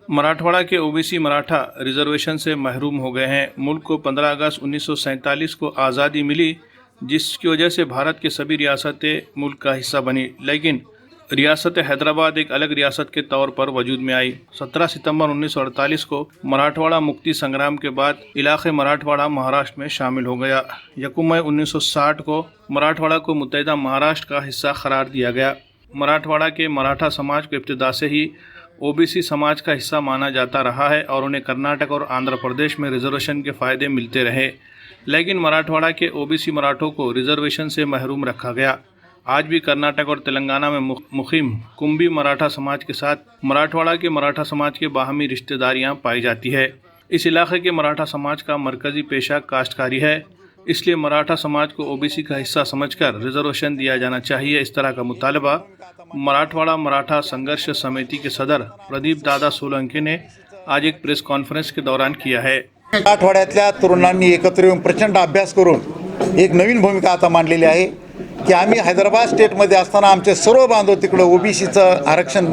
मराठवाड़ा के OBC Maratha reservation से महरूम हो गए हैं। मुल्क को 15 अगस्त 1947 को आज़ादी मिली, जिसकी वजह से भारत के सभी रियासतें मुल्क का हिस्सा बनी, लेकिन रियासत हैदराबाद एक अलग रियासत के तौर पर वजूद में आई। 17 सितंबर 1948 को मराठवाड़ा मुक्ति संग्राम के बाद इलाके मराठवाड़ा महाराष्ट्र में शामिल हो गया। 1 मई 1960 को मराठवाड़ा को मुत्तहिदा महाराष्ट्र का हिस्सा करार दिया गया। मराठवाड़ा के मराठा समाज को इब्तिदा से ही ओबीसी समाज का हिस्सा माना जाता रहा है और उन्हें कर्नाटक और आंध्र प्रदेश में रिजर्वेशन के फ़ायदे मिलते रहे, लेकिन मराठवाड़ा के ओबीसी मराठों को रिजर्वेशन से महरूम रखा गया। आज भी कर्नाटक और तेलंगाना में मुकीम कुंभी मराठा समाज के साथ मराठवाड़ा के मराठा समाज के बाहमी रिश्तेदारियां पाई जाती है। इस इलाके के मराठा समाज का मरकज़ी पेशा काश्तकारी है, इसलिए मराठा समाज को ओबीसी का हिस्सा समझकर रिजर्वेशन दिया जाना चाहिए। इस तरह का मुतालबा मराठवाड़ा मराठा संघर्ष समिति के सदर प्रदीप दादा सोलंकी ने आज एक प्रेस कॉन्फ्रेंस के दौरान किया है। मराठवाड्यातल्या तरुणांनी एकत्र येऊन प्रचंड अभ्यास करून एक नवीन भूमिका आता मांडलेली आहे की आम्ही हैदराबाद स्टेटमध्ये असताना आमचे सर्व बांधव तिकडे ओबीसीचं आरक्षण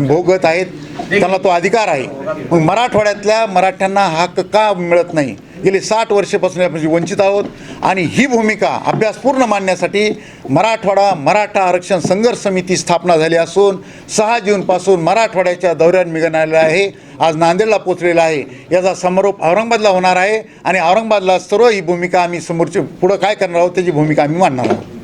भोगत आहेत, त्यांना तो अधिकार आहे। मग मराठवाड्यातल्या मराठ्यांना हक्क का मिळत नाही? गेली 60 वर्षापासून आपण वंचित आहोत आणि ही भूमिका अभ्यासपूर्ण मांडण्यासाठी मराठवाडा मराठा आरक्षण संघर्ष समिती स्थापना झाली असून 6 जूनपासून मराठवाड्याच्या दौऱ्यात निघालेला आहे। आज नांदेडला पोहोचलेला आहे। याचा समारोप औरंगाबादला होणार आहे आणि औरंगाबादला सर्व ही भूमिका आम्ही समोरची पुढे काय करणार आहोत त्याची भूमिका आम्ही मांडणार आहोत।